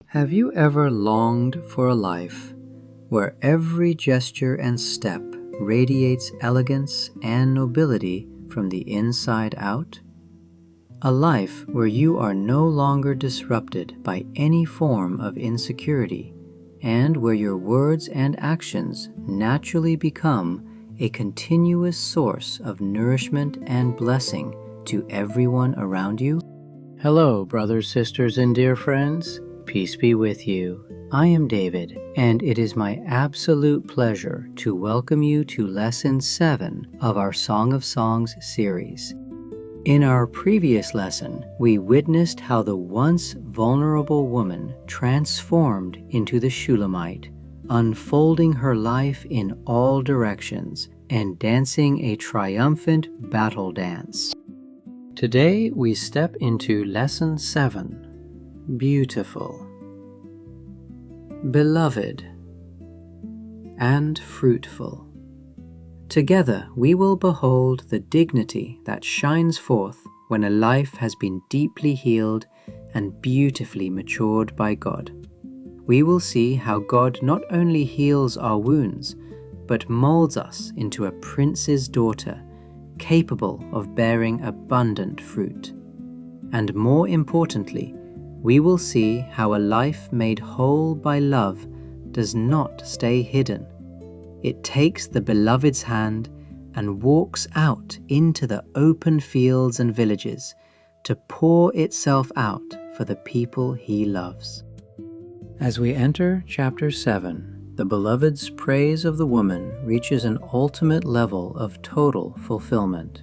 Have you ever longed for a life where every gesture and step radiates elegance and nobility from the inside out? A life where you are no longer disrupted by any form of insecurity, and where your words and actions naturally become a continuous source of nourishment and blessing to everyone around you? Hello, brothers, sisters, and dear friends. Peace be with you. I am David, and it is my absolute pleasure to welcome you to Lesson 7 of our Song of Songs series. In our previous lesson, we witnessed how the once vulnerable woman transformed into the Shulamite, unfolding her life in all directions and dancing a triumphant battle dance. Today we step into Lesson 7, Beautiful, Beloved, and Fruitful. Together we will behold the dignity that shines forth when a life has been deeply healed and beautifully matured by God. We will see how God not only heals our wounds, but molds us into a prince's daughter, capable of bearing abundant fruit. And more importantly, we will see how a life made whole by love does not stay hidden. It takes the beloved's hand and walks out into the open fields and villages to pour itself out for the people he loves. As we enter chapter 7, the beloved's praise of the woman reaches an ultimate level of total fulfillment,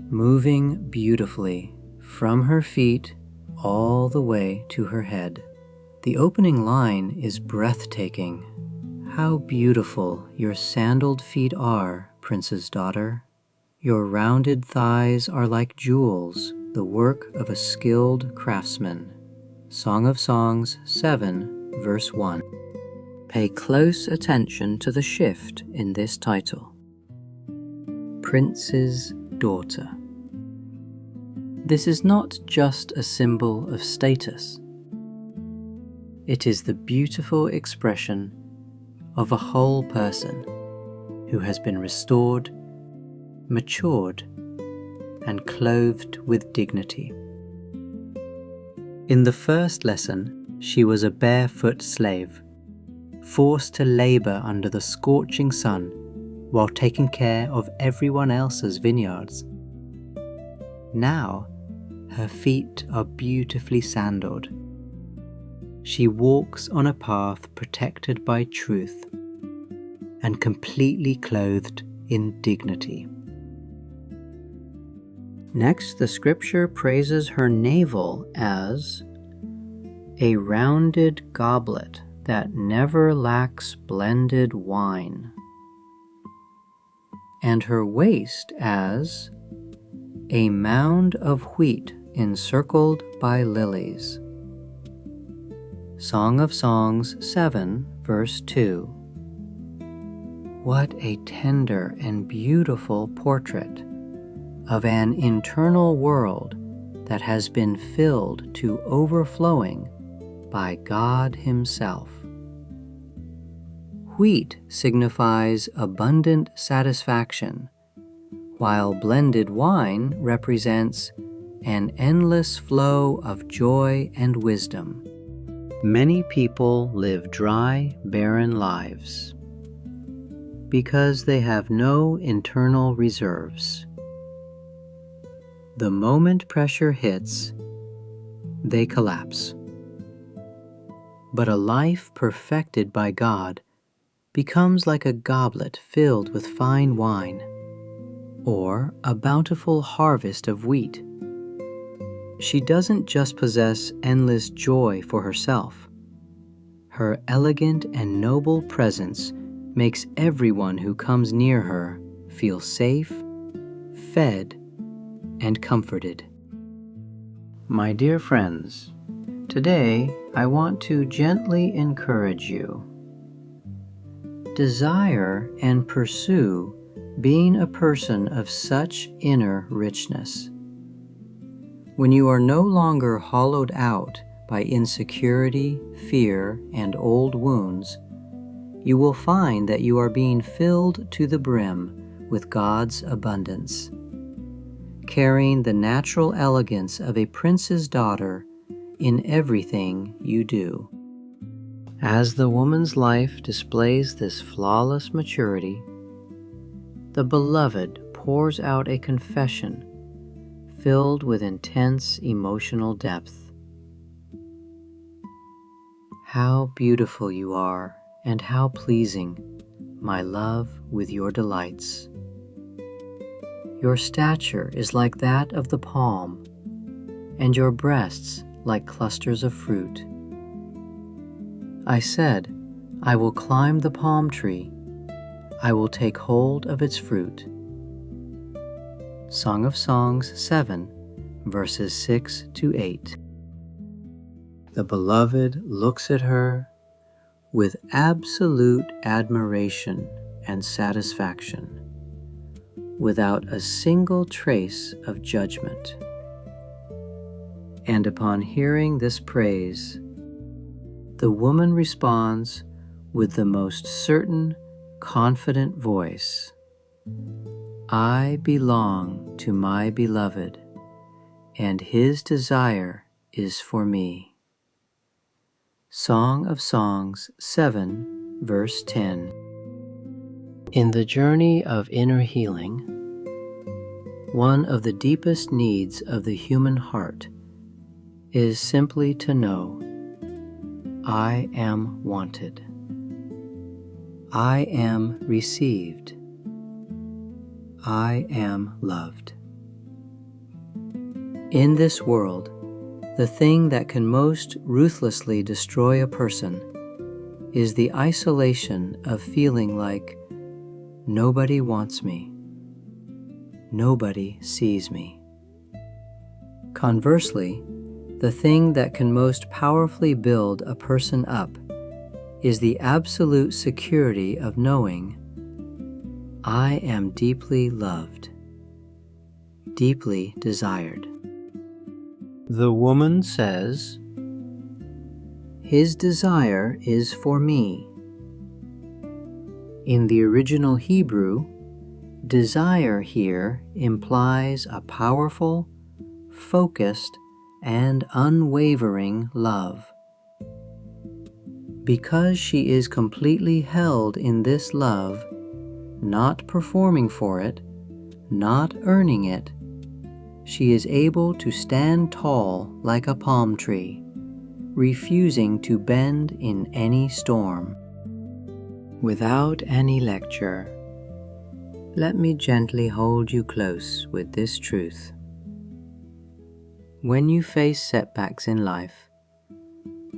moving beautifully from her feet all the way to her head. The opening line is breathtaking. How beautiful your sandaled feet are, prince's daughter. Your rounded thighs are like jewels, the work of a skilled craftsman. Song of Songs 7, verse 1. Pay close attention to the shift in this title. Prince's daughter. This is not just a symbol of status. It is the beautiful expression of a whole person who has been restored, matured, and clothed with dignity. In the first lesson, she was a barefoot slave, forced to labor under the scorching sun while taking care of everyone else's vineyards. Now, her feet are beautifully sandaled. She walks on a path protected by truth and completely clothed in dignity. Next, the scripture praises her navel as a rounded goblet that never lacks blended wine, and her waist as a mound of wheat encircled by lilies. Song of Songs 7, verse 2. What a tender and beautiful portrait of an internal world that has been filled to overflowing by God Himself. Wheat signifies abundant satisfaction, while blended wine represents an endless flow of joy and wisdom. Many people live dry, barren lives because they have no internal reserves. The moment pressure hits, they collapse. But a life perfected by God becomes like a goblet filled with fine wine, or a bountiful harvest of wheat. She doesn't just possess endless joy for herself. Her elegant and noble presence makes everyone who comes near her feel safe, fed, and comforted. My dear friends, today I want to gently encourage you. Desire and pursue being a person of such inner richness. When you are no longer hollowed out by insecurity, fear, and old wounds, you will find that you are being filled to the brim with God's abundance, carrying the natural elegance of a prince's daughter in everything you do. As the woman's life displays this flawless maturity, the beloved pours out a confession filled with intense emotional depth. How beautiful you are, and how pleasing, my love, with your delights. Your stature is like that of the palm, and your breasts like clusters of fruit. I said, I will climb the palm tree, I will take hold of its fruit. Song of Songs 7, verses 6 to 8. The beloved looks at her with absolute admiration and satisfaction, without a single trace of judgment. And upon hearing this praise, the woman responds with the most certain, confident voice, I belong to my beloved, and his desire is for me. Song of Songs 7, verse 10. In the journey of inner healing, one of the deepest needs of the human heart is simply to know, I am wanted. I am received. I am loved. In this world, the thing that can most ruthlessly destroy a person is the isolation of feeling like nobody wants me, nobody sees me. Conversely, the thing that can most powerfully build a person up is the absolute security of knowing, I am deeply loved, deeply desired. The woman says, his desire is for me. In the original Hebrew, desire here implies a powerful, focused, and unwavering love. Because she is completely held in this love, not performing for it, not earning it, she is able to stand tall like a palm tree, refusing to bend in any storm. Without any lecture, let me gently hold you close with this truth. When you face setbacks in life,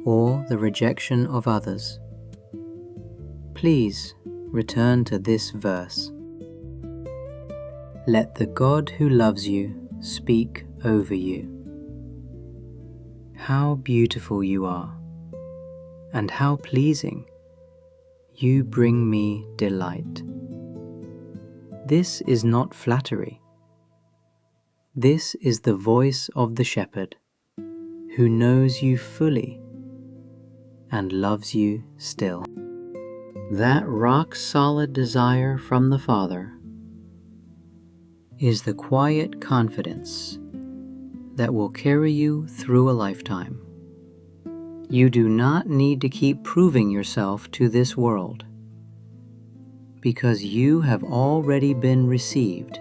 or the rejection of others, please return to this verse. Let the God who loves you speak over you. How beautiful you are, and how pleasing. You bring me delight. This is not flattery. This is the voice of the shepherd, who knows you fully and loves you still. That rock-solid desire from the Father is the quiet confidence that will carry you through a lifetime. You do not need to keep proving yourself to this world, because you have already been received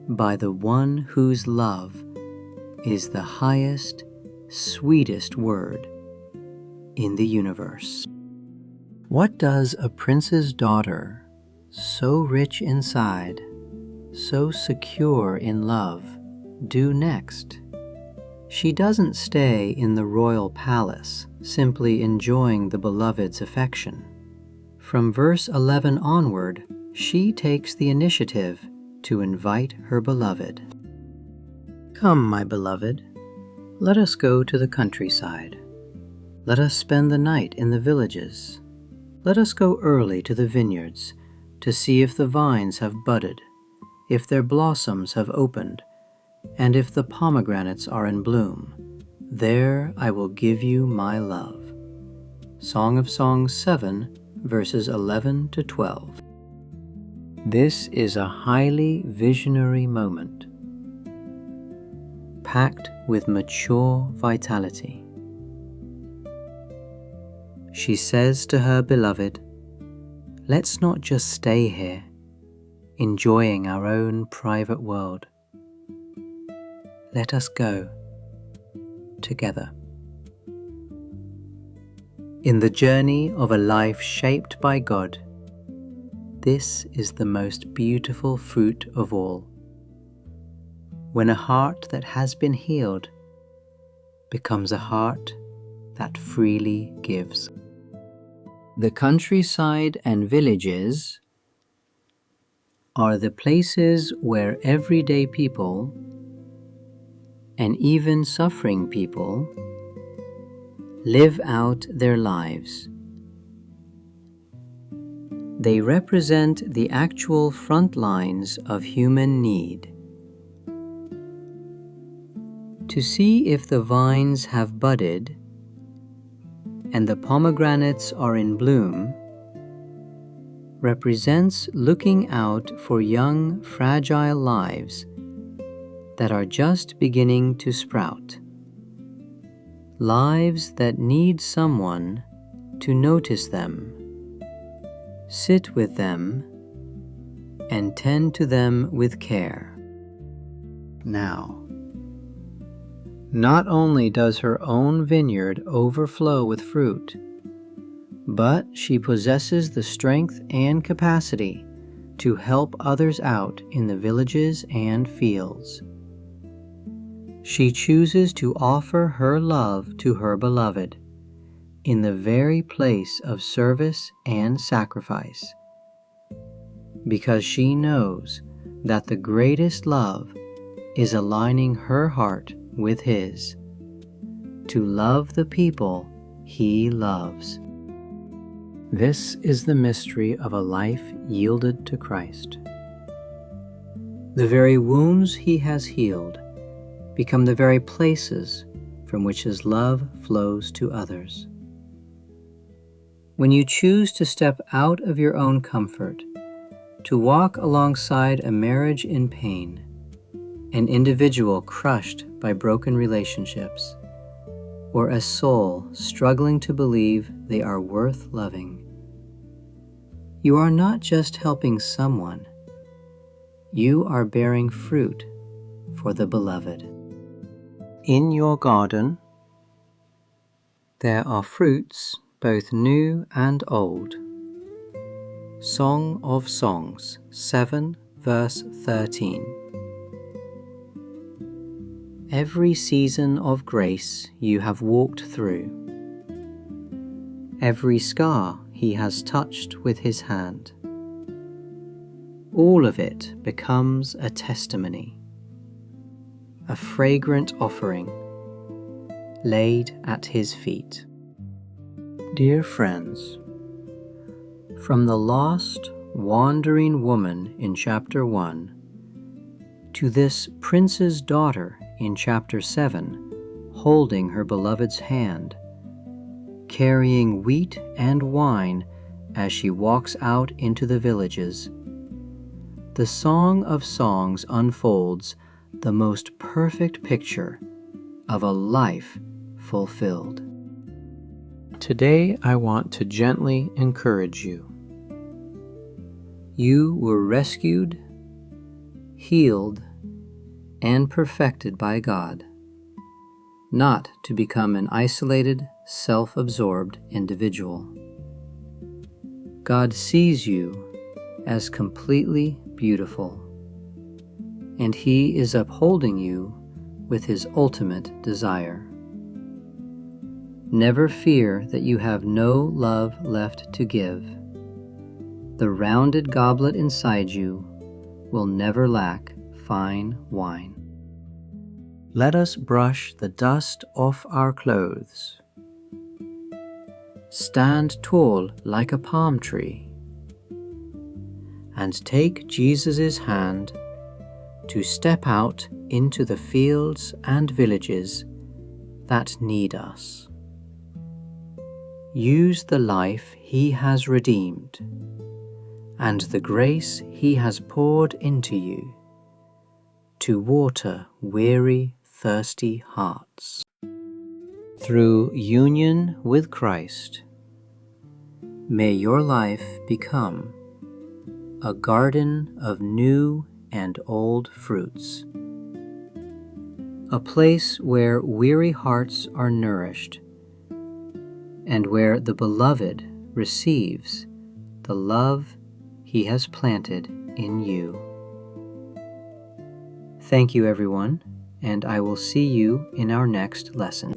by the one whose love is the highest, sweetest word in the universe. What does a prince's daughter, so rich inside, so secure in love, do next? She doesn't stay in the royal palace, simply enjoying the beloved's affection. From verse 11 onward, she takes the initiative to invite her beloved. Come, my beloved, let us go to the countryside. Let us spend the night in the villages. Let us go early to the vineyards to see if the vines have budded, if their blossoms have opened, and if the pomegranates are in bloom. There I will give you my love. Song of Songs 7, verses 11 to 12. This is a highly visionary moment, packed with mature vitality. She says to her beloved, "Let's not just stay here, enjoying our own private world. Let us go together." In the journey of a life shaped by God, this is the most beautiful fruit of all. When a heart that has been healed becomes a heart that freely gives. The countryside and villages are the places where everyday people and even suffering people live out their lives. They represent the actual front lines of human need. To see if the vines have budded and the pomegranates are in bloom represents looking out for young, fragile lives that are just beginning to sprout. Lives that need someone to notice them, sit with them, and tend to them with care. Now, not only does her own vineyard overflow with fruit, but she possesses the strength and capacity to help others out in the villages and fields. She chooses to offer her love to her beloved in the very place of service and sacrifice, because she knows that the greatest love is aligning her heart with his, to love the people he loves. This is the mystery of a life yielded to Christ. The very wounds he has healed become the very places from which his love flows to others. When you choose to step out of your own comfort, to walk alongside a marriage in pain, an individual crushed by broken relationships, or a soul struggling to believe they are worth loving, you are not just helping someone, you are bearing fruit for the beloved. In your garden, there are fruits both new and old. Song of Songs 7, verse 13. Every season of grace you have walked through, every scar he has touched with his hand, all of it becomes a testimony, a fragrant offering laid at his feet. Dear friends, from the lost, wandering woman in chapter 1 to this prince's daughter in chapter 7, holding her beloved's hand, carrying wheat and wine as she walks out into the villages, the Song of Songs unfolds the most perfect picture of a life fulfilled. Today I want to gently encourage you. You were rescued, healed, and perfected by God, not to become an isolated, self-absorbed individual. God sees you as completely beautiful, and He is upholding you with His ultimate desire. Never fear that you have no love left to give. The rounded goblet inside you will never lack fine wine. Let us brush the dust off our clothes. Stand tall like a palm tree, and take Jesus' hand to step out into the fields and villages that need us. Use the life He has redeemed and the grace He has poured into you to water weary, thirsty hearts. Through union with Christ, may your life become a garden of new and old fruits, a place where weary hearts are nourished, and where the Beloved receives the love He has planted in you. Thank you, everyone, and I will see you in our next lesson.